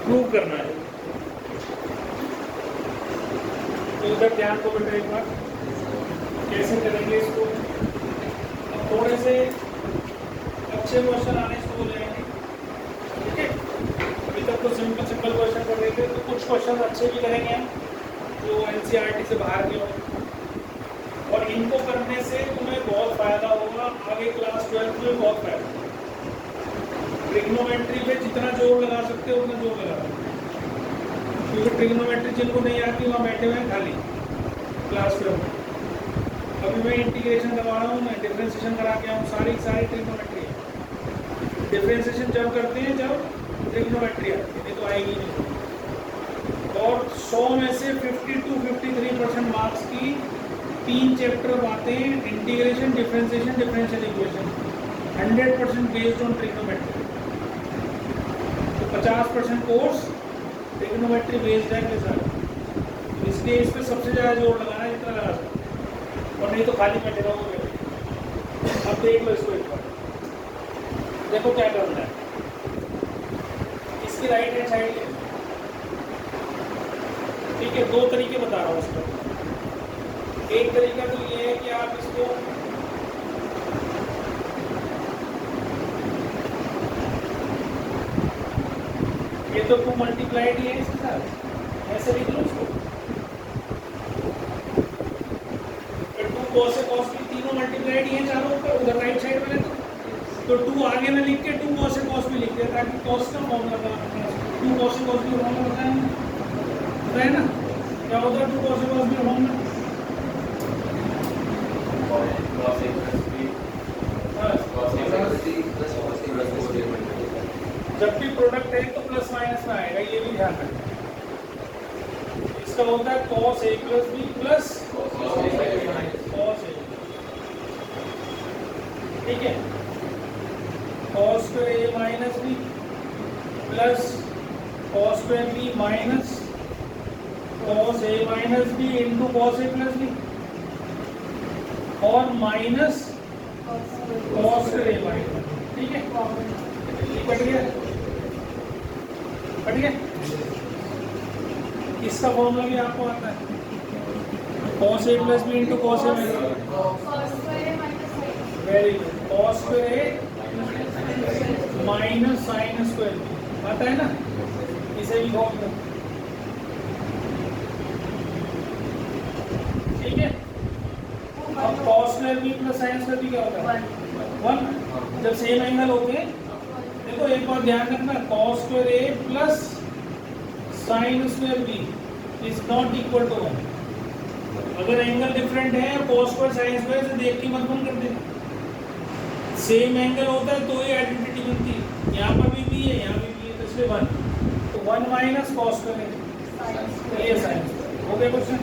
Prove करना है। तो इधर ध्यान को बेटा एक बार कैसे करेंगे इसको। अब थोड़े से अच्छे क्वेश्चन आने शुरू हो जाएंगे, ठीक है। अभी तक तो सिंपल सिंपल क्वेश्चन कर रहे थे, तो कुछ क्वेश्चन अच्छे भी करेंगे हम जो एनसीईआरटी से बाहर के हों, और इनको करने से तुम्हें बहुत फायदा होगा आगे क्लास 12 में, बहुत फायदा। ट्रिग्नोमेट्री पे जितना जोर लगा सकते हो उतना जोर लगा, क्योंकि ट्रिग्नोमेट्री जिनको नहीं आती वहाँ बैठे हुए हैं खाली क्लास 12 में। अभी मैं इंटीग्रेशन करवा रहा हूँ, मैं डिफरेंशिएशन करा के आऊँ, सारी ट्रिग्नोमेट्री है। डिफरेंशिएशन जब करते हैं जब ट्रिग्नोमेट्री आती है, नहीं तो आएगी नहीं। और 100 में से 50 to 53% मार्क्स की 3 चैप्टर आते हैं, integration, differentiation, differential equation, 100% based on trigonometry. तो 50% कोर्स ट्रिग्नोमेट्री बेस्ड है के साथ, इसलिए इस पर सबसे ज़्यादा जोर लगाना है जितना लगा सकते, और नहीं तो खाली बैठे रहोगे। अब देख लो इसको एक बार, देखो क्या करना है। इसकी राइट हैंड साइड है, ठीक है। 2 तरीके बता रहा हूँ इसका। एक तरीका तो ये है कि आप इसको ये तो 2 मल्टीप्लाइड ही है इसके साथ, ऐसे लिख लो इसको। 2 cos से cos भी तीनों मल्टीप्लाइड ही है चारों ऊपर, उधर राइट साइड वाले तो 2 आगे में लिख के 2 cos से cos भी लिख दिया, ताकि cos का फॉर्मूला बनाना। 2 cos से cos भी फॉर्मूला बताया है ना, क्या होता है 2 cos से cos भी फॉर्मूला। जब भी प्रोडक्ट है तो प्लस माइनस में आएगा, ये भी ध्यान रखना। इसका होता है cos a plus b plus cos a, ठीक है। cos square a minus b plus cos square b minus cos a minus b into cos a plus b, और minus cos square a minus, ठीक है। Cut गया, cut गया। इसका formula भी आपको आता है, cos a plus b into cos a minus, very good, cos square a minus sine square b आता है ना, इसे भी फॉर्मूला, ठीक है। अब cos square b plus sine square b क्या होता है? 1। जब सेम एंगल होते हैं, देखो एक बार ध्यान रखना, cos square a plus sine square b is not equal to 1। अगर एंगल डिफरेंट है, cos स्क्वायर साइन स्क्वायर से देख के मत बंद कर देना। सेम एंगल होता है तो ये आइडेंटिटी बनती है, यहाँ पर भी b है, यहाँ भी b है, तो इसलिए 1। तो 1 माइनस cos स्क्वायर a, ये साइन स्क्वायर हो गया क्वेश्चन।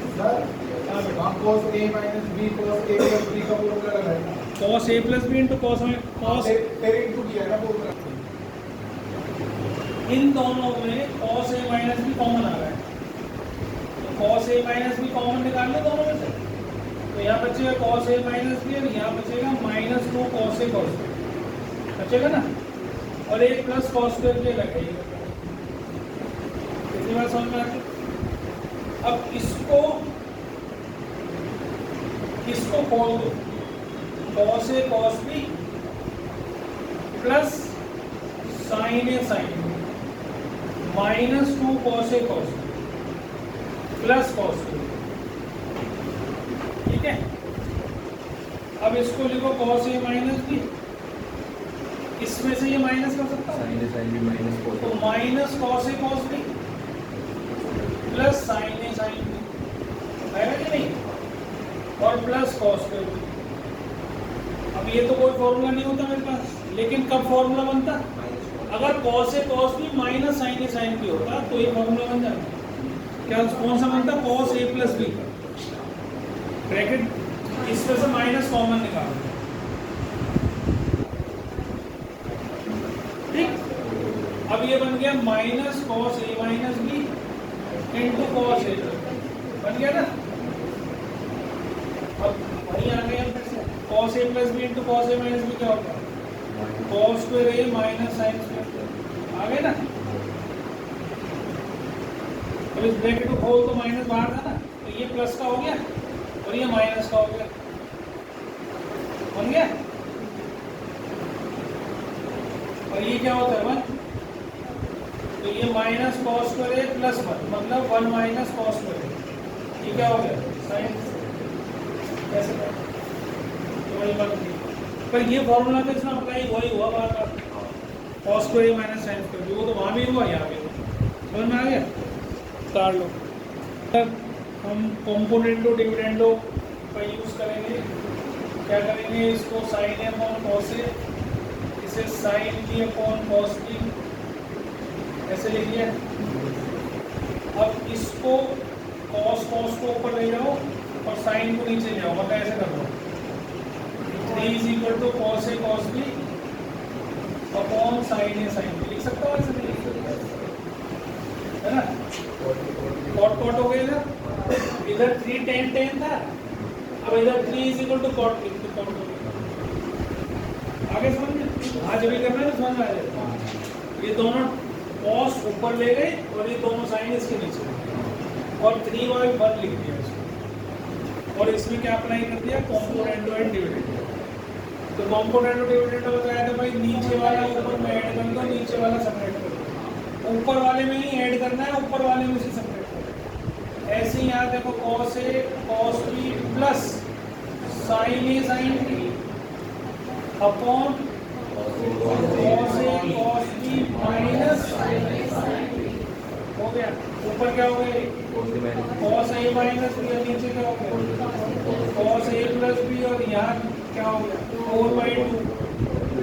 हाँ बेटा, cos a minus b cos a plus b का फॉर्मूला लगाना, cos a plus b into cos तेरे इंटू किया ना फॉर्मूला। इन दोनों में cos a minus b common आ रहा है, तो cos a minus b common निकाल लो दोनों में से, तो यहाँ बचेगा cos a माइनस b और यहाँ बचेगा minus 2 cos a cos b, बचेगा ना, और एक प्लस cos स्क्वायर b लगेगा। कितनी बार समझ में आती? अब इसको खोल दो, cos a cos b plus sine a sine b minus 2 cos a cos b plus cos b, ठीक है। अब इसको लिखो cos a माइनस b, इसमें से ये माइनस कर सकता हूँ, तो minus cos a cos b plus sine a sine b है ना कि नहीं, और प्लस cos स्क्वायर b। अब ये तो कोई फॉर्मूला नहीं होता मेरे पास, लेकिन कब फॉर्मूला बनता? अगर cos a cos b minus sine a sine b होता तो ये फॉर्मूला बन जाता। क्या कौन सा बनता? cos a plus b, bracket इसमें से माइनस कॉमन निकालो, ठीक। अब ये बन गया minus cos a minus b into cos a, बन गया ना। अब वही आ गया फिर से, cos a plus b into cos a minus b क्या होगा? cos square a minus sine square, आ गए ना। अब इस ब्रैकेट को खोल तो माइनस बाहर था ना, तो ये प्लस का हो गया और ये माइनस का हो गया, बन गया। और ये क्या होता है 1, तो ये माइनस कॉस स्क्वायर ए प्लस 1 मतलब 1 माइनस कॉस स्क्वायर ए, ये क्या हो गया साइन, कैसे तो वही बात थी। पर ये फॉर्मूला तो इसमें अप्लाई वही हुआ बार बार, कॉस स्क्वायर ए माइनस साइन स्क्वायर बी, वो तो वहाँ भी हुआ यहाँ भी हुआ, समझ में आ गया। उतार लो। हम कॉम्पोनेंटो डिविडेंडो का यूज़ करेंगे, क्या करेंगे, इसको sine A upon cos A, इसे sine B upon cos B ऐसे लिखिए। अब इसको कॉस को ऊपर ले जाओ और साइन को नीचे ले जाओ, मतलब ऐसे कर दो 3 is equal to cos A cos B upon sine A sine B, लिख सकता हूँ ऐसे, है ना। कॉट हो गया इधर 3 tan था, अब इधर 3 इज इक्वल टू कॉट लिख दो, कॉट हो गया। आगे समझ में आज अभी करना है तो समझ में आ जाएगा। ये दोनों कॉस ऊपर ले गए और ये दोनों साइन इसके नीचे, और 3/1 लिख दिया इसको, और इसमें क्या अप्लाई कर दिया, कॉम्पोनेंटो एंड डिविडेंडो। तो कॉम्पोनेंटो डिविडेंडो बताया था भाई, नीचे वाला ऊपर में ऐड कर दो, नीचे वाला सेपरेट कर दो, ऊपर वाले में ही ऐड करना है, ऊपर वाले में से सेपरेट कर दो। ऐसे ही यहाँ देखो cos A cos B plus sign A sine B upon cos A cos B minus हो गया। ऊपर क्या हो गया, कॉस ए माइनस बी, और नीचे क्या हो गया कॉस ए प्लस बी, और यहाँ क्या हो गया 4/2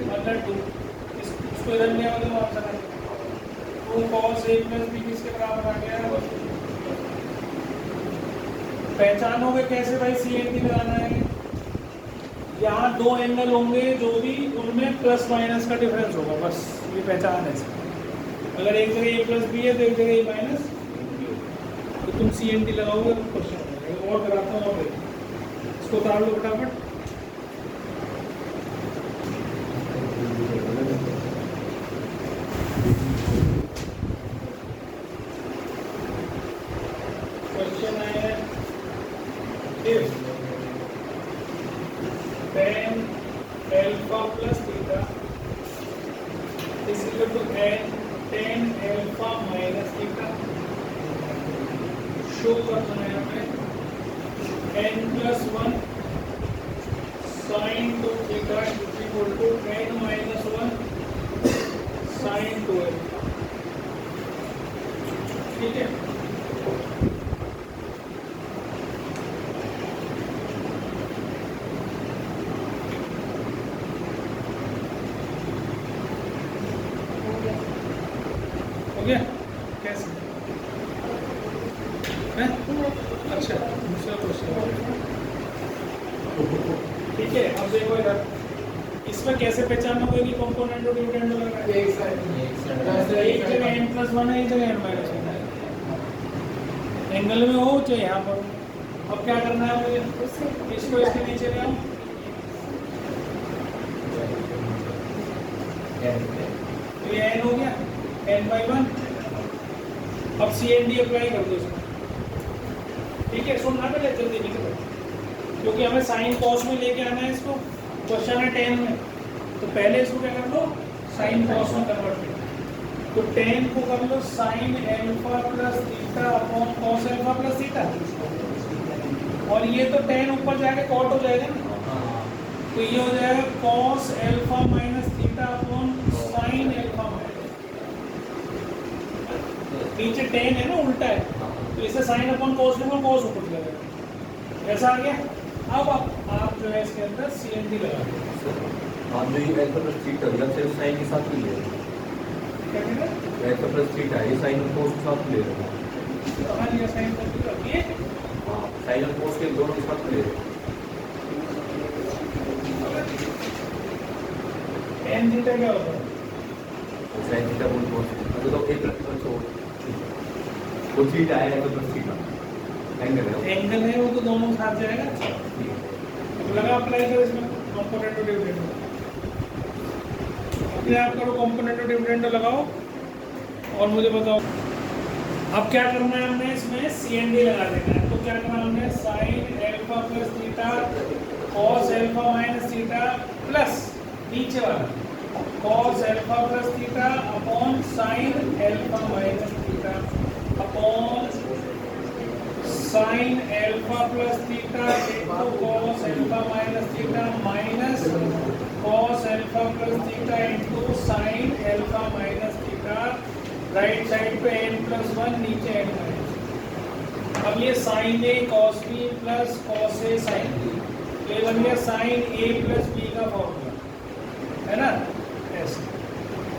मतलब 2, इसको इधर ले आओ तो आंसर आ गया 2 कॉस ए प्लस बी किसके बराबर आ गया। पहचानोगे कैसे भाई, सी एन डी लगाना है। यहाँ 2 एंगल होंगे जो भी उनमें प्लस माइनस का डिफरेंस होगा, बस ये पहचान है इसकी। अगर एक जगह ए प्लस बी है तो एक जगह ए माइनस, तो तुम सी एन डी लगाओगे तो क्वेश्चन हो जाएगा। और कराता हूँ, और इसको उतार लो फटाफट। क्वेश्चन है if tan alpha plus theta is equal to tan alpha minus theta, show कर दो यहाँ पे n plus 1 sin 2 theta is equal to n minus 1 sin 2 ठीक है। हो गया कैसे है? अच्छा दूसरा क्वेश्चन ठीक है। अब देखो इधर, इसमें कैसे पहचानोगे कि कंपोनेंट डिविडेंड लग रहा है। एक जगह n + 1 है, एक जगह n - 1 है, एंगल में हो चाहे यहाँ पर। अब क्या करना है मुझे, इसको इसके नीचे ले आओ, तो ये n हो गया n/1। अब CND अप्लाई कर दो इसमें, ठीक है। सुनना पहले जल्दी निकलो, क्योंकि हमें साइन कॉस में लेके आना है इसको, क्वेश्चन है tan में, तो पहले इसको क्या कर लो साइन कॉस में कन्वर्ट कर। तो tan को कर लो sine alpha plus theta upon cos alpha plus theta, और ये तो tan ऊपर जाके कॉट हो जाएगा ना, तो ये हो जाएगा cos alpha minus theta upon sine alpha minus, नीचे tan है ना उल्टा है, तो इसे साइन अपॉन कॉस लूंगा, कॉस ऊपर जाएगा, ऐसा आ गया। अब आप जो है इसके अंदर CND लगा दो। आप जो ये अल्फा प्लस थीटा मतलब सिर्फ साइन के साथ ले रहे हो, क्या कहते हैं अल्फा प्लस थीटा ये साइन और कोस के साथ ले रहे हो। कहाँ लिया साइन का थीटा, ये हाँ साइन और कोस के दोनों के साथ ले रहे हो। tan थीटा क्या होता है, साइन थीटा बोल कोस, मतलब एक तो वो थीटा है अल्फा प्लस थीटा एंगल है, एंगल है वो तो दोनों साथ जाएगा। अब लगा अप्लाई करो इसमें कंपोनेंट डिविडेंड, अपने आप करो कंपोनेंट डिविडेंड लगाओ और मुझे बताओ। अब क्या करना है हमने इसमें सी एन डी लगा देना है। तो क्या करना है हमने sine alpha plus theta cos alpha minus theta plus नीचे वाला cos alpha plus theta upon sine alpha minus theta upon sine alpha plus theta into cos alpha minus theta minus cos alpha plus theta into sine alpha minus theta right side पे n+1 नीचे n minus. अब ये sign A cos B plus cos A sine B, ये बन गया sign ए plus B का formula है ना ऐसे।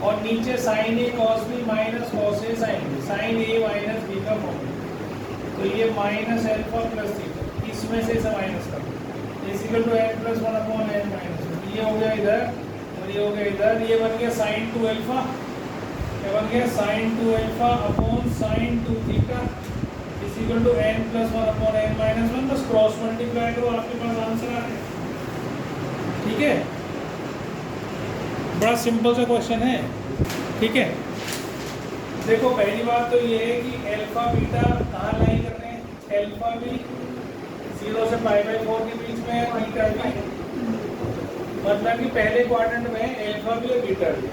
और नीचे sign A cos B minus cos A sine B, sign A minus B का फॉर्मूला। तो ये माइनस एल्फा प्लस थीटा, इसमें से इसे माइनस कर दो, equal to n+1 upon n minus. ये हो गया इधर और ये हो गया इधर, ये बन गया साइन 2 एल्फा, ये बन गया sine 2 alpha upon sine 2 theta is equal to n+1 upon n-1। बस क्रॉस मल्टीप्लाई करो, आपके पास आंसर आ गया। ठीक है, बड़ा सिंपल सा क्वेश्चन है। ठीक है, देखो पहली बात तो ये है कि एल्फा बीटा कहाँ लाई कर रहे हैं। एल्फा भी 0 से π/4 के बीच में है, बीटा भी मतलब कि पहले क्वाड्रेंट में एल्फा भी और बीटा भी,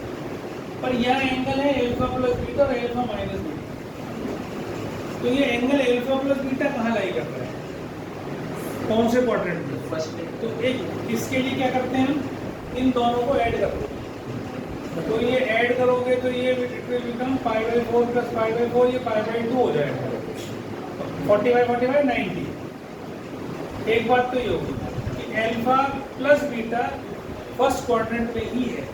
पर यह एंगल है एल्फा प्लस बीटा और एल्फा माइनस बीटा। तो ये एंगल एल्फा प्लस बीटा कहाँ लाई कर रहा है, कौन से क्वाड्रेंट में, फर्स्ट में। तो एक इसके लिए क्या करते हैं हम, इन दोनों को ऐड करते हैं। तो ये ऐड करोगे तो ये इट विल बिकम π/4 प्लस π/4, ये π/2 हो जाएगा। 45 90। एक बात तो ये होगी कि alpha plus beta first quadrant में ही है।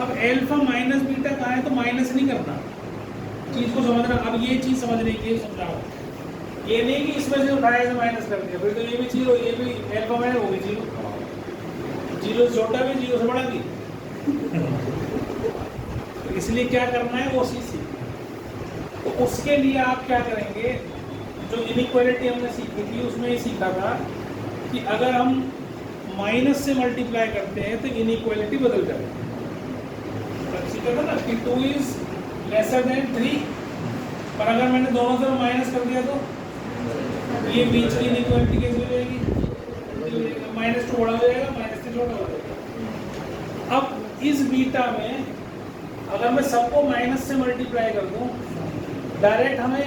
अब एल्फा माइनस बीटा कहाँ है, तो माइनस नहीं करना, चीज को समझना। अब ये चीज समझने के लिए समझाओ, ये नहीं कि इसमें से उठाया से माइनस कर दिया, फिर तो ये भी जीरो, ये भी एल्फा माइनस होगी जीरो, जीरो से छोटा भी जीरो से बड़ा भी। तो इसलिए क्या करना है वो सीसी। तो उसके लिए आप क्या करेंगे, जो इनइक्वालिटी हमने सीखी थी उसमें ये सीखा था कि अगर हम माइनस से मल्टीप्लाई करते हैं तो इनइक्वालिटी बदल जाएगी। सीखा था ना कि 2 इज लेसर देन 3, पर अगर मैंने दोनों तरफ माइनस कर दिया तो ये बीच की इनइक्वालिटी कैसे हो जाएगी, -2 बड़ा हो जाएगा, -3 छोटा हो जाएगा। अब इस बीटा में अगर मैं सबको माइनस से मल्टीप्लाई कर दूं, डायरेक्ट हमें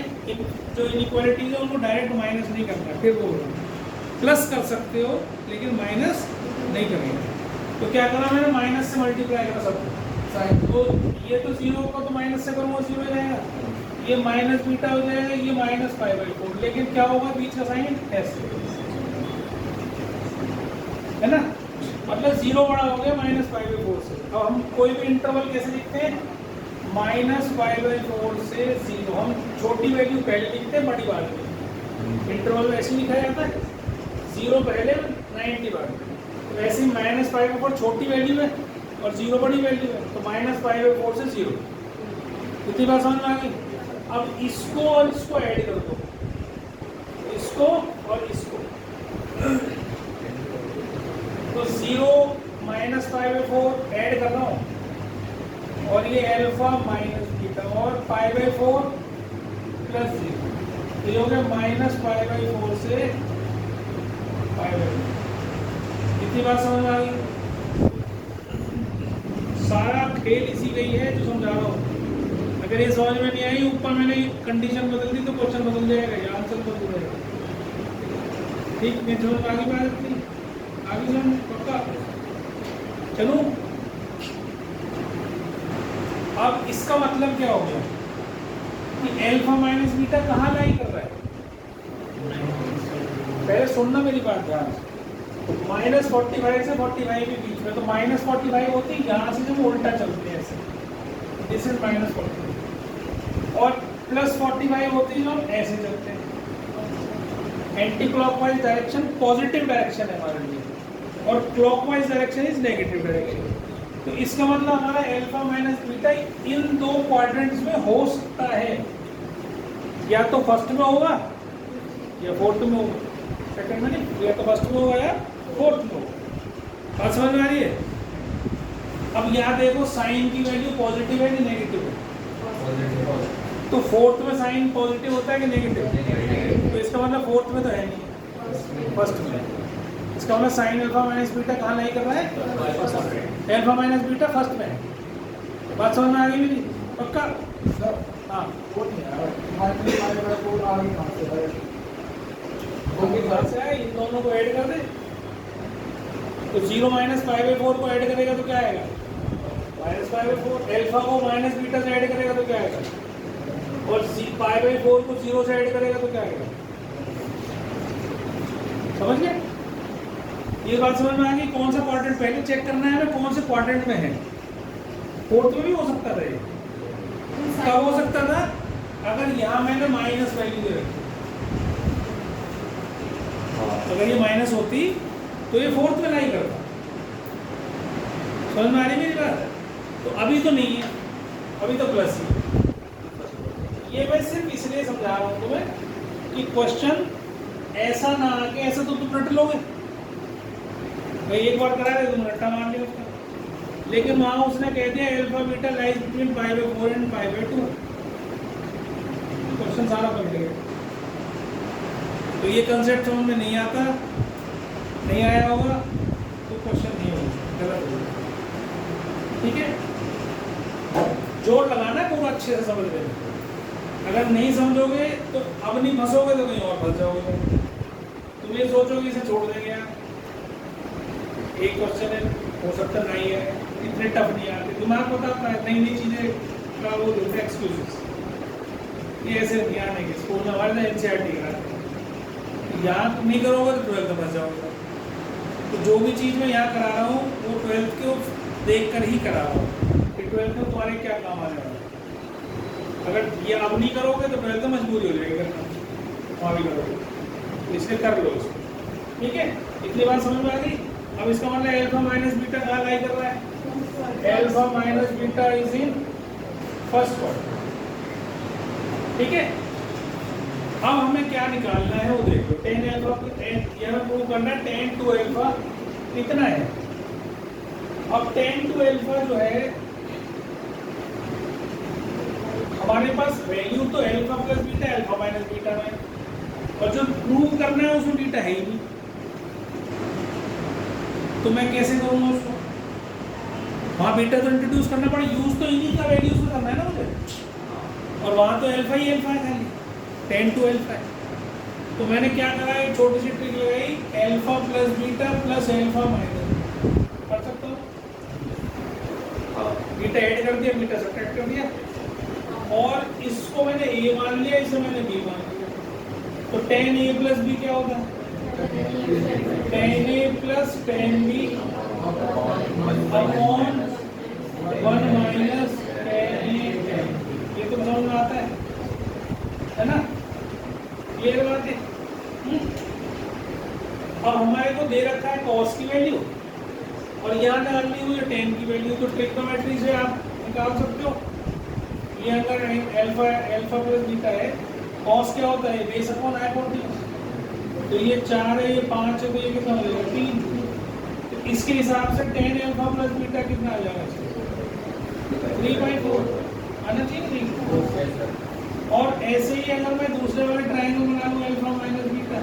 जो इनइक्वालिटीज है उनको डायरेक्ट माइनस नहीं करना, फिर वो प्लस कर सकते हो लेकिन माइनस नहीं करेंगे। तो क्या करा मैंने, माइनस से मल्टीप्लाई करा सबको, तो ये तो 0 को तो माइनस से करूँगा 0 हो जाएगा, ये माइनस बीटा हो जाएगा, ये माइनस π/4, लेकिन क्या होगा बीच का साइन ऐसे है ना, मतलब 0 बड़ा हो गया -π/4 से। अब हम कोई भी इंटरवल कैसे लिखते हैं, -π/4 से 0, हम छोटी वैल्यू पहले लिखते हैं, बड़ी बाद में। इंटरवल ऐसे लिखा जाता है, 0 पहले 90 बाद में। तो ऐसे ही -π/4 छोटी वैल्यू है और 0 बड़ी वैल्यू है, तो -π/4 से 0। इतनी बात समझ में आ गई। अब इसको और इसको ऐड कर दो, इसको और इसको, तो 0 -π/4 ऐड कर रहा हूँ और ये एल्फा माइनस बीटा और π/4 प्लस 0, ये हो गया -π/4 से π/4। इतनी बात समझ में आ गई। सारा खेल इसी गई है जो समझा रहा हूँ। अगर ये समझ में नहीं आई, ऊपर मैंने कंडीशन बदल दी तो क्वेश्चन बदल जाएगा या आंसर बदल जाएगा। ठीक, मैं समझ आगे बात नहीं, आगे समझ पक्का। चलो, अब इसका मतलब क्या हो गया कि एल्फा माइनस बीटा कहाँ लाई कर रहा है। पहले सुनना मेरी बात ध्यान से, -45 से 45 के बीच में, तो -45 होती है यहाँ से जब उल्टा चलते हैं ऐसे, दिस इज -45, और +45 होती है जब ऐसे चलते हैं। Anti clockwise direction positive direction है हमारे लिए, और clockwise direction is negative direction. तो इसका मतलब हमारा एल्फा माइनस बीटा इन दो क्वाड्रेंट्स में हो सकता है, या तो फर्स्ट में होगा या फोर्थ में होगा, सेकंड में नहीं, या तो फर्स्ट में होगा या फोर्थ में होगा। बात समझ में आ रही है। अब यहाँ देखो साइन की वैल्यू पॉजिटिव है कि नेगेटिव है, तो फोर्थ में साइन पॉजिटिव होता है कि नेगेटिव? तो इसका मतलब फोर्थ में तो है नहीं, फर्स्ट में। इसका मतलब साइन अल्फा माइनस बीटा कहाँ नहीं कर रहा है? फर्स्ट में। अल्फा माइनस बीटा फर्स्ट में है। बात समझ में आ गई मेरी? पक्का? सर हाँ, वो नहीं है माइनस फाइव बाई फोर आगे कहाँ से है? उनके साथ से है, इन दोनों को ऐड कर दे। तो 0 माइनस 5/4 को ऐड करेगा तो क्या आएगा? माइनस 5/4। अल्फा को माइनस बीटा से ऐड करेगा तो क्या आएगा? और 5/4 को 0 से ऐड करेगा तो क्या आएगा? समझ गए? ये बात समझ में आ गई? कौन सा क्वाड्रेंट पहले चेक करना है हमें, कौन से क्वाड्रेंट में है। फोर्थ में भी हो सकता था ये। कब हो सकता था? अगर यहाँ मैंने माइनस वैल्यू दे रखी, अगर ये माइनस होती तो ये फोर्थ में नहीं करता। समझ में आ रही मेरी बात? तो अभी तो नहीं है, अभी तो प्लस ही। ये मैं सिर्फ इसलिए समझा रहा हूँ तुम्हें कि क्वेश्चन ऐसा ना आके ऐसा तो तुम रट लोगे। मैं एक बार करा रहे तुम रट्टा मान लिया उसका, लेकिन वहाँ उसने कह दिया alpha beta lies between 5/4 and 5/2। Question सारा पलट गया। तो ये कंसेप्ट समझ में नहीं आता, नहीं आया होगा तो क्वेश्चन नहीं होगा, गलत होगा। ठीक है, जोर लगाना है पूरा अच्छे से समझ में। अगर नहीं समझोगे तो अब नहीं फंसोगे तो कहीं और फंस जाओगे। तुम ये सोचोगे इसे छोड़ देंगे यार, एक क्वेश्चन है, हो सकता नहीं है, इतने टफ नहीं आते। दिमाग बताता है नई नई चीज़ें का वो देते एक्सक्यूजेस। ये ऐसे ध्यान है कि स्कूल में हमारे ना NCERT कराते हैं, यहाँ तुम नहीं करोगे तो 12th में फंस जाओगे। तो जो भी चीज़ मैं यहाँ करा रहा हूँ वो 12th को देख कर ही करा रहा हूँ कि 12th में तुम्हारे क्या काम आने वाला है। अगर ये अब नहीं करोगे तो 12th में मजबूरी हो जाएगी करना, वहाँ भी करोगे, इसलिए कर लो इसको। ठीक है, इतनी बात समझ में आ गई? अब इसका मतलब अल्फा माइनस बीटा कहाँ लाई कर रहा है? Alpha minus beta is in first quadrant. ठीक है, अब हमें क्या निकालना है वो देखो। tan अल्फा यह प्रूव करना है tan टू अल्फा कितना है। अब tan टू अल्फा जो है हमारे पास वैल्यू तो alpha plus beta alpha minus beta में, और जो प्रूव करना है उसमें बीटा है ही नहीं। तो मैं कैसे करूँगा उसको? वहाँ बीटा तो इंट्रोड्यूस करना पड़ा, यूज तो इन्हीं का वैल्यूज में करना है ना मुझे, और वहाँ तो अल्फा ही अल्फा है खाली, tan टू अल्फा है। तो मैंने क्या करा, एक छोटी सी ट्रिक लगाई, alpha plus beta plus alpha minus. कर सकता हूँ, बीटा ऐड कर दिया, बीटा सब्ट्रैक्ट कर दिया, और इसको मैंने a मान लिया, इसे मैंने b मान लिया। तो tan a प्लस b क्या होगा? tan a plus tan b upon 1 minus tan a tan। ये तो समझ में आता है ना? ये बात है। अब हमारे को दे रखा है cos की वैल्यू और यहाँ डालनी हुई है tan की वैल्यू, तो ट्रिग्नोमेट्री से आप निकाल सकते हो। ये अगर अल्फा प्लस बीटा है, cos क्या होता है? Base upon hypotenuse. तो ये 4 है, ये 5 है, तो ये कितना हो जाएगा? 3। तो इसके हिसाब से tan अल्फा प्लस बीटा कितना आ जाएगा? 3/4 आना चाहिए, 3। और ऐसे ही अगर मैं दूसरे वाले ट्रायंगल बना लूँ अल्फा माइनस बीटा,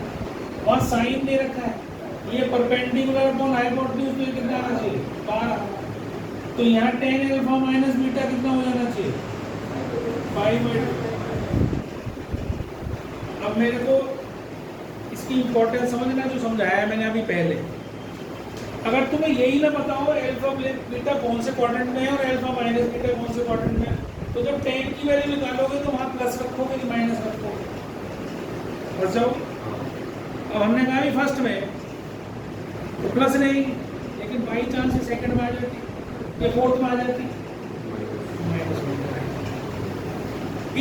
वहाँ साइन दे रखा है, ये परपेंडिकुलर अपॉन हाइपोटेन्यूज, तो ये कितना आना चाहिए? 12। तो यहाँ tan अल्फा माइनस बीटा कितना हो जाना चाहिए? 5/2। अब मेरे को इसकी इंपॉर्टेंस समझना, जो समझाया है मैंने अभी पहले। अगर तुम्हें यही ना पता हो अल्फा बीटा कौन से क्वाड्रेंट में है और अल्फा माइनस बीटा कौन से क्वाड्रेंट में है, तो जब tan की वैल्यू निकालोगे तो वहाँ प्लस रखोगे कि माइनस रखोगे? समझ जाओगे? अब हमने कहा भी फर्स्ट में तो प्लस नहीं, लेकिन बाई चांस ये सेकंड में आ जाती, ये फोर्थ में आ जाती, माइनस में।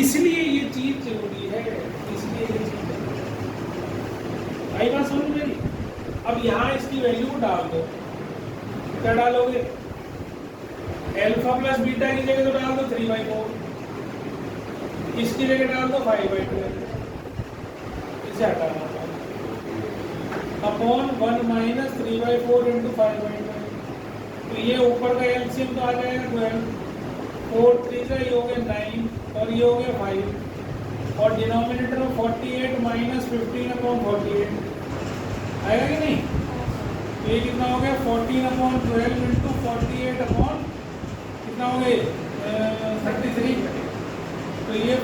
इसलिए ये चीज जरूरी है, इसलिए ये चीज आई बात समझ मेरी? अब यहाँ इसकी वैल्यू को डाल दो, क्या डालोगे? अल्फा प्लस बीटा की जगह तो डाल दो 3/4, इसकी जगह डाल दो 5/2, इसे हटाना अपॉन 1 माइनस 3/4 इंटू 5/2। तो ये ऊपर का एलसीएम तो आ जाएगा 12, 4 3 का ये हो गया 9 और ये हो गया 5 और डिनोमिनेटर में 48 माइनस 15 अपॉन 48 आएगा कि नहीं? तो ये कितना हो गया 14 अपॉन 12 इंटू 48 अपॉन कितना हो गया 33। तो ये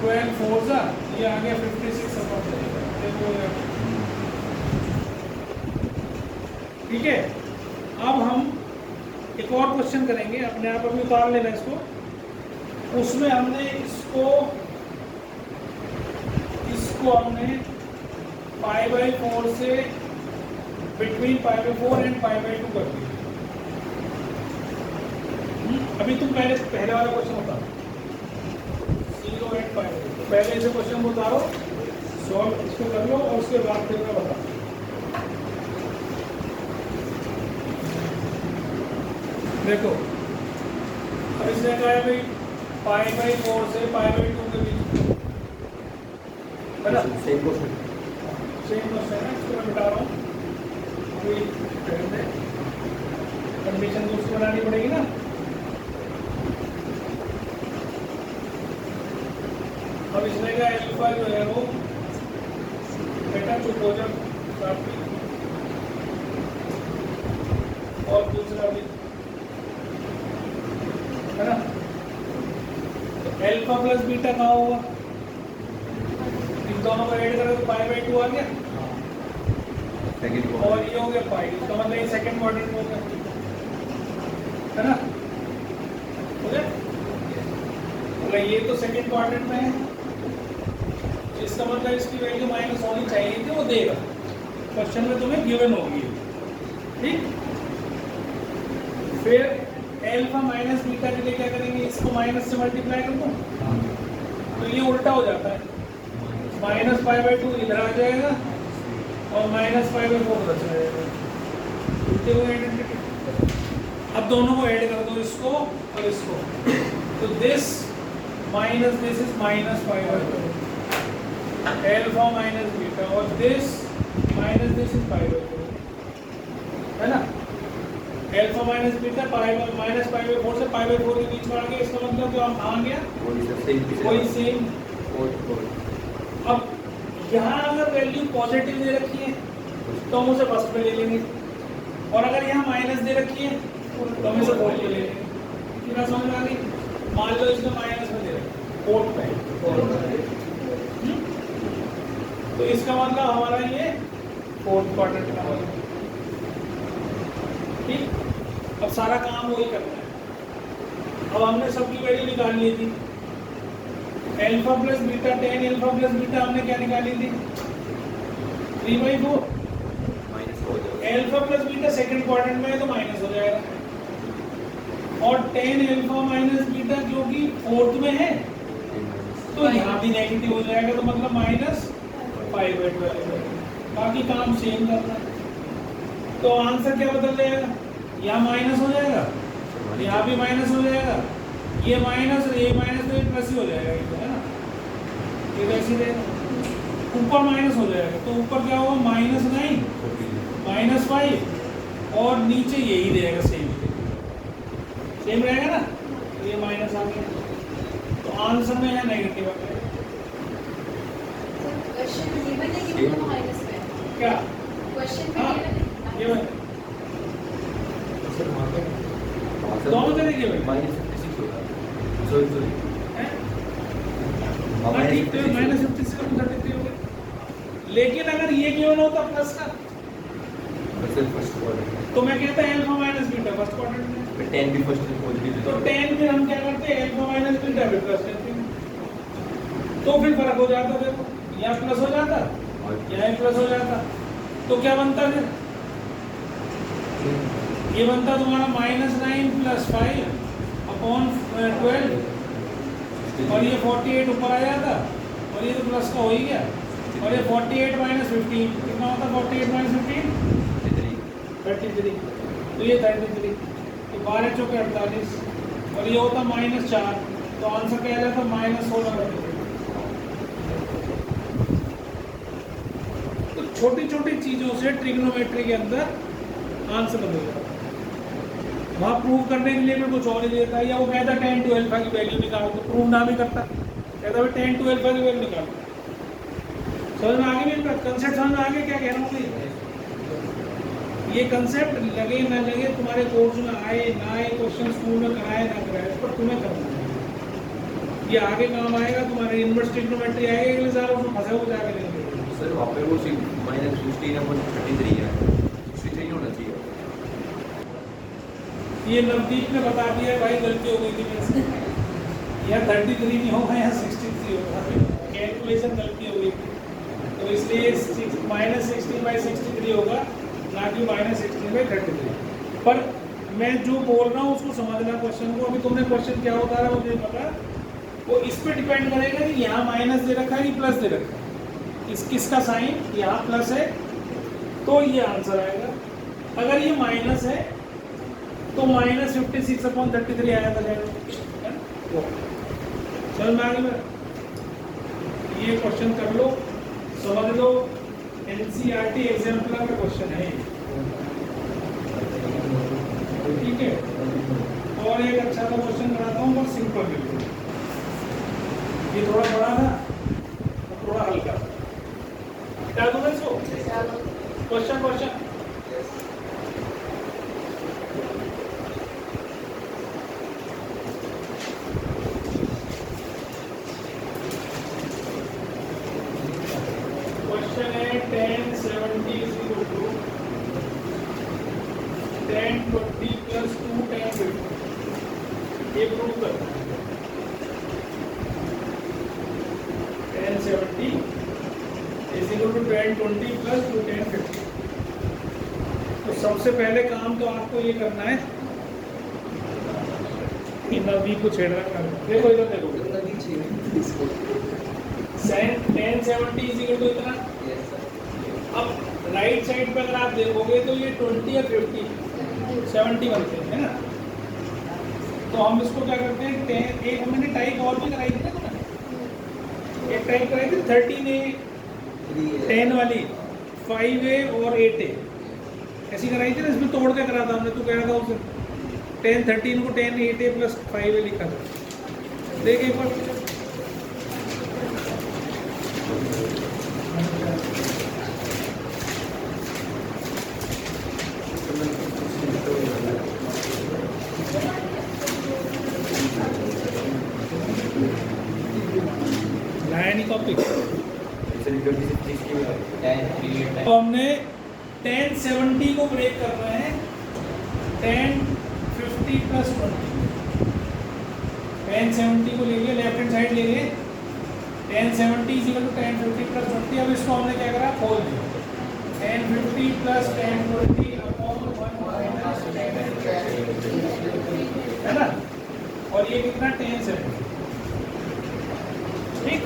12 4 सा ये आ गया 56 अपॉन 3। ठीक है, अब हम एक और क्वेश्चन करेंगे, अपने आप अभी उतार लेना इसको। उसमें हमने इसको हमने π/4 से बिटवीन π/4 एंड π/2 कर दिया। अभी तुम पहले वाला क्वेश्चन बता 0 एंड π/2। तो पहले इसे क्वेश्चन को उतारो, सॉल्व इसको कर लो और उसके बाद फिर मैं बता। देखो अब इसने कहा है भाई π/4 से π/2 के बीच है ना, सेम क्वेश्चन है ना, इसको मैं बता रहा हूँ। अभी कंडीशन तो उसको बनानी पड़ेगी ना। अब इसने कहा अल्फा जो है वो बेटा चुप हो जा और दूसरा भी है ना। तो अल्फा प्लस बीटा कहाँ होगा? इन दोनों को ऐड करोगे तो π/2 आ गया और ये हो गया पाई। इसका मतलब ये सेकंड क्वाड्रेंट में हो गया, है ना, हो गया। मतलब ये तो सेकंड क्वाड्रेंट में है, इसका मतलब इसकी वैल्यू माइनस होनी चाहिए थी, वो देगा। क्वेश्चन में तुम्हें गिवन होगी, ठीक। फिर अल्फा माइनस बीटा के लिए क्या करेंगे? इसको माइनस से मल्टीप्लाई कर दो तो ये उल्टा हो जाता है, माइनस π/2 इधर आ जाएगा और माइनस π/4 उधर चला जाएगा। उल्टे हुए आइडेंटिटी। अब दोनों को ऐड कर दो, इसको और इसको, तो this minus this is minus π/2 alpha minus beta और दिस माइनस दिस इज π/2, है ना। अल्फा माइनस बीटा माइनस π/4 से π/4 के बीच में आ गया। इसका मतलब जो हम आ गया वही सेम। अब यहाँ अगर वैल्यू पॉजिटिव दे रखी है तो हम उसे फर्स्ट में ले लेंगे, और अगर यहाँ माइनस दे रखी है तो हम इसे फोर्थ में ले लेंगे। क्या समझ में आ गई? मान लो इसमें माइनस में दे रखी फोर्थ में, तो इसका मतलब हमारा ये फोर्थ क्वाड्रेंट का होगा, ठीक। अब सारा काम वही करना है। अब हमने सबकी वैल्यू निकाल ली थी। Alpha plus beta tan alpha plus beta हमने क्या निकाली थी? 3/4। Alpha plus beta second quadrant में है तो माइनस हो जाएगा, और tan अल्फा माइनस बीटा जो कि फोर्थ में है तो यहाँ भी नेगेटिव हो जाएगा, तो मतलब माइनस π/2। बाकी काम सेम करना है। तो आंसर क्या बदल जाएगा? यहाँ माइनस हो जाएगा, यहाँ भी माइनस हो जाएगा, ये माइनस और ये माइनस तो ये प्लस ही हो जाएगा, है ना। ये कैसे रहेगा? ऊपर माइनस हो जाएगा तो ऊपर क्या होगा? -9 -5 और नीचे यही रहेगा, सेम रहेगा ना। तो ये माइनस आ गया, तो आंसर में यहाँ नेगेटिव आ गया। क्या ये दोनों तरीके में -56 होगा। सॉरी ठीक, तो -56 का 33 हो गया। लेकिन अगर ये गिवन होता प्लस का फर्स्ट क्वाड्रेंट तो मैं कहता है alpha minus beta first quadrant में, फिर 10 भी फर्स्ट पॉजिटिव, तो 10 में हम क्या करते हैं? अल्फा माइनस बीटा भी प्लस करते हैं, तो फिर फर्क हो जाता। देखो यहाँ प्लस हो जाता, यहाँ प्लस हो जाता, तो क्या बनता फिर? ये बनता तुम्हारा -9 + 5 अपॉन 12 और ये 48 ऊपर आ जाता, और ये तो प्लस का हो ही गया, और ये 48 - 15 कितना होता? 48 - 15 33, तो ये 33, तो 12 चौके 48 और ये होता -4, तो आंसर क्या आ जाता? -16। तो छोटी छोटी चीजों से ट्रिग्नोमेट्री के अंदर आंसर बदल जाता है। वहाँ प्रूव करने के लिए भी कुछ और ही देता है, या वो कहता है tan to अल्फा की वैल्यू निकाल, तो प्रूव ना भी करता, कहता है tan to अल्फा की वैल्यू निकाल। समझ में आगे मेरी बात, कंसेप्ट समझ में आगे क्या कह रहा हूँ? ये कंसेप्ट लगे ना लगे, तुम्हारे कोर्स में आए ना आए, क्वेश्चन स्कूल में कराए ना कराए, उस पर तुम्हें करना है। ये आगे काम आएगा, तुम्हारे इनवर्स ट्रिग्नोमेट्री आएगा अगले साल, उसमें फंसे हो जाकर लेंगे। सर वहाँ पे वो -16/33 है, 63 होना चाहिए। ये नवदीप ने बता दिया भाई, गलती हो गई थी मेरे से, यहाँ 33 नहीं होगा, यहाँ 63 होगा, कैलकुलेशन गलती हो गई थी, तो इसलिए -16/63 होगा, ना कि -16/33। पर मैं जो बोल रहा हूँ उसको समझना क्वेश्चन को। अभी तुमने क्वेश्चन क्या होता है मुझे पता, वो इस पे डिपेंड करेगा कि यहाँ माइनस दे रखा है कि प्लस दे रखा है, किसका साइन यहाँ प्लस है तो ये आंसर आएगा, अगर ये माइनस है तो -56/33 आया था जाएगा। समझ में आ गई मेरा? ये क्वेश्चन कर लो, समझ लो, NCERT एग्जाम्पल का क्वेश्चन है, ठीक है। और एक अच्छा सा क्वेश्चन कराता हूँ, बहुत सिंपल बिल्कुल, ये थोड़ा बड़ा था और थोड़ा हल्का था, क्या दूंगा इसको? क्वेश्चन है 10 70 = 10 20 + 2 10 50, ये प्रूव करना है। 10 70 = 10 20 + 2 10 50। तो सबसे पहले काम तो आपको ये करना है कि नवी को छेड़ना कर, देखो इधर देखो, 10 70 = इतना। अब राइट साइड पे अगर आप देखोगे तो ये 20 और 50 70 बनते हैं, है ना? तो हम इसको क्या करते हैं, एक हमने टाइप और भी कराई थी ना तुम्हें, एक टाइप कराई थी 13A 10 वाली, 5A और 8A ऐसी कराई थी ना, इसमें तोड़ के करा था हमने, तू कह रहा था उसे 10 13 को 10 8A + 5A लिखा था, देख एक बार। टॉपिक तो हमने 10 70 को ब्रेक कर रहे हैं, 10 50 + 20, 10 70 को ले लिए, लेफ्ट हैंड साइड ले लिए, 10 70 = 10 50 + 20। अब इसको हमने क्या करा, खोल दिया, 10 50 + 10 20 अपॉन 1 - है ना, और ये कितना 10 70, ठीक,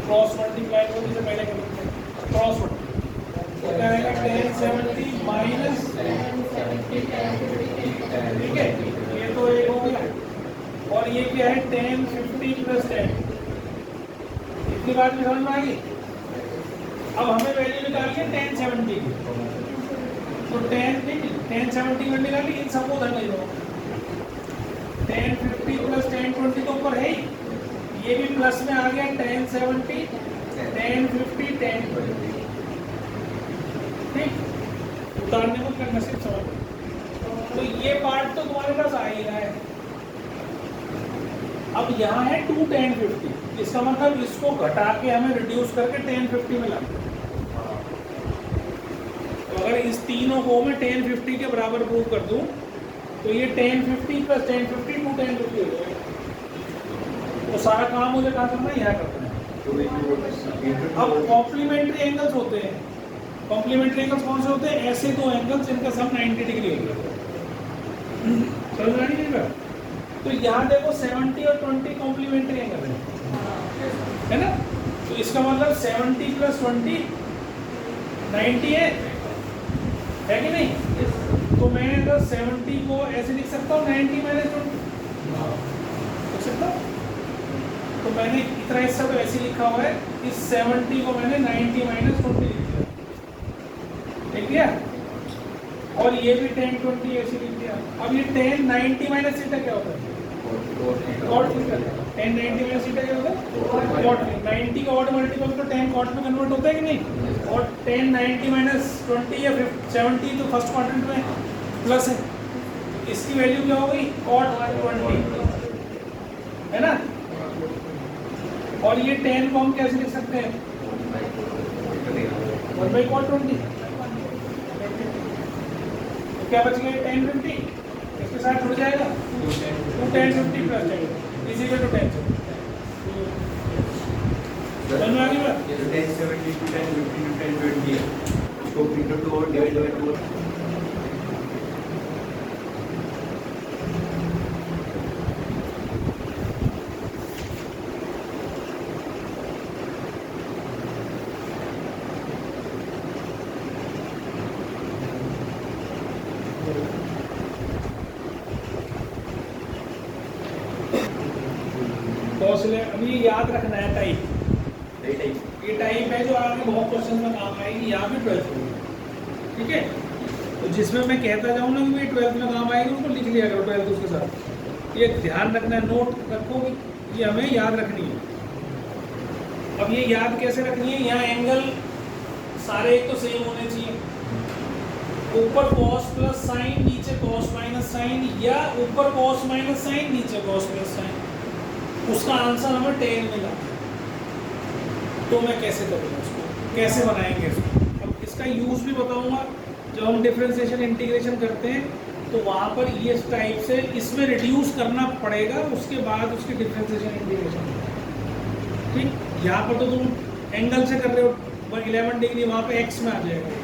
क्रॉस मल्टीप्लाई को से पहले करेंगे, क्रॉस मल्टीप्लाई तो क्या आएगा 10 70 - ठीक है, ये तो एक हो गया, और ये क्या है 10 50 + 10, इतनी बात भी समझ में आ गई। अब हमें वैल्यू निकालनी है 10 70 की, तो 10 70 वैल्यू निकाली, इन सबको धर नहीं दो, 10 50 + 10 20 तो ऊपर है ही, ये भी प्लस में आ गया 10 70 10 50 10 20, ठीक, उतारने को करना सिर्फ समझ। तो ये पार्ट तो तुम्हारे पास आ ही रहा है। अब यहाँ है 2 10 50, इसका मतलब इसको घटा के हमें रिड्यूस करके 10 50 में लाना। तो अगर इस तीनों को मैं 10 50 के बराबर प्रूव कर दूं तो ये 10 50 + 10 50 2 10 50 हो जाएगा। तो सारा काम मुझे कहाँ करना है, यहाँ करना है। अब कॉम्प्लीमेंट्री एंगल्स होते हैं, कॉम्प्लीमेंट्री एंगल्स कौन से होते हैं, ऐसे दो एंगल्स जिनका सम 90 डिग्री होता है, समझ में आ रही है? तो यहाँ देखो 70 और 20 कॉम्प्लीमेंट्री एंगल है ना, तो इसका मतलब 70 + 20 90 है कि नहीं? तो मैं अगर 70 को ऐसे लिख सकता हूँ 90 - 20 लिख सकता हूँ। तो मैंने इतना हिस्सा तो ऐसे लिखा हुआ है, इस 70 को मैंने 90 - 20 लिख दिया। और ये भी 10 20 ऐसे लिख दिया। अब ये 10 90 माइनस थीटा क्या होता है? Cot theta. 10 90 माइनस थीटा क्या होता है? कॉट। 90 का ऑड मल्टीपल तो 10 कॉट में कन्वर्ट होता है कि नहीं? और 10 90 माइनस 20 या 70 तो फर्स्ट क्वाड्रेंट में प्लस है, इसकी वैल्यू क्या हो गई? कॉट 20, है ना? और ये 10 को हम कैसे लिख सकते हैं? 1 by cot 20। तो क्या बच गया? 10 50, इसके साथ जुड़ जाएगा 2 10 50 प्लस 10 इज इक्वल टू 10। समझ में आ गई बात? 10 70 to 10 50 to 10 20 है, इसको इंटू 2 और डिवाइड बाय 2। कौशल अभी ये याद रखना है टाइप। ये टाइप है जो आगे बहुत क्वेश्चन में काम आएगी, यहाँ भी 12th में, ठीक है? तो जिसमें मैं कहता जाऊँ ना कि भाई 12th में काम आएगी, उसको लिख लिया करो 12th उसके साथ। ये ध्यान रखना है, नोट रखो कि ये हमें याद रखनी है। अब ये याद कैसे रखनी है? यहाँ एंगल सारे एक तो सेम होने चाहिए, ऊपर कॉस प्लस साइन, नीचे कॉस माइनस साइन, या ऊपर कॉस माइनस साइन, नीचे कॉस प्लस साइन। उसका आंसर हमें 10 मिला। तो मैं कैसे करूँगा उसको, कैसे बनाएंगे इसको? अब इसका यूज़ भी बताऊंगा। जब हम डिफरेंशिएशन इंटीग्रेशन करते हैं तो वहाँ पर ये इस टाइप से इसमें रिड्यूस करना पड़ेगा, उसके बाद उसकी डिफरेंशिएशन इंटीग्रेशन। ठीक, यहाँ पर तो तुम एंगल से कर रहे हो 11 डिग्री, वहाँ पे एक्स में आ जाएगा,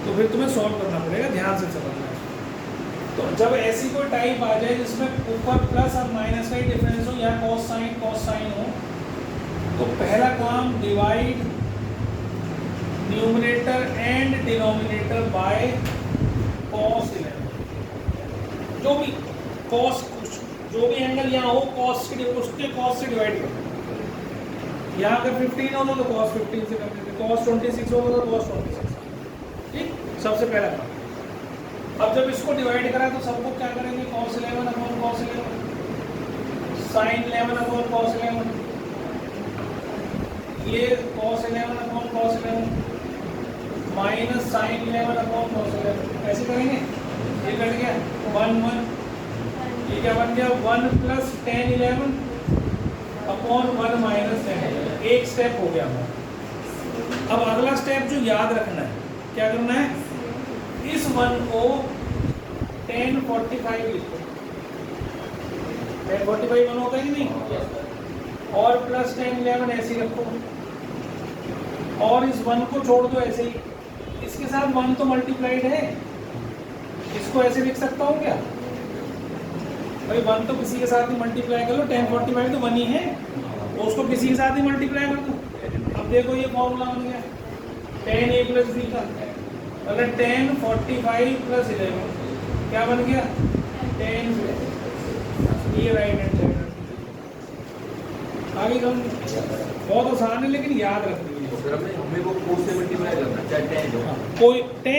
तो फिर तुम्हें सॉल्व करना पड़ेगा, ध्यान से समझना है। तो जब ऐसी कोई टाइप आ जाए जिसमें ऊपर प्लस और माइनस का ही डिफरेंस हो, या कॉस साइन हो, तो पहला काम divide numerator and denominator by cos 11। जो भी कॉस, जो भी एंगल यहाँ हो कॉस के उसके कॉस से डिवाइड कर। यहाँ अगर 15 हो तो कॉस 15 से कर देते, कॉस 26 हो तो कॉस 26। ठीक, सबसे पहला काम। अब जब इसको डिवाइड करा तो सबको क्या करेंगे? cos 11 upon cos 11, sin 11 upon cos 11, ये cos 11 upon cos 11 minus sin 11 upon cos 11। ऐसे करेंगे, ये कट गया 1 1, ये क्या बन गया? 1 plus tan 11 upon 1 minus tan 11। एक स्टेप हो गया हमारा। अब अगला स्टेप जो याद रखना है, क्या करना है? इस 1 को tan 45 लिखो। tan 45 1 होगा कि नहीं? और प्लस tan 11 ऐसे ही रखो, और इस 1 को छोड़ दो ऐसे ही। इसके साथ 1 तो मल्टीप्लाइड है, इसको ऐसे लिख सकता हूँ क्या? भाई 1 तो किसी के साथ ही मल्टीप्लाई कर लो, tan 45 तो 1 ही है, तो उसको किसी के साथ ही मल्टीप्लाई कर दो। अब देखो ये फॉर्मूला बन गया tan a प्लस b का। अगर tan 45 प्लस 11 क्या बन गया? tan, ये राइट हैंड साइड। आगे कम बहुत आसान है, लेकिन याद रखनी है। हमें वो कोस से मल्टीप्लाई करना, चाहे tan हो। कोई tan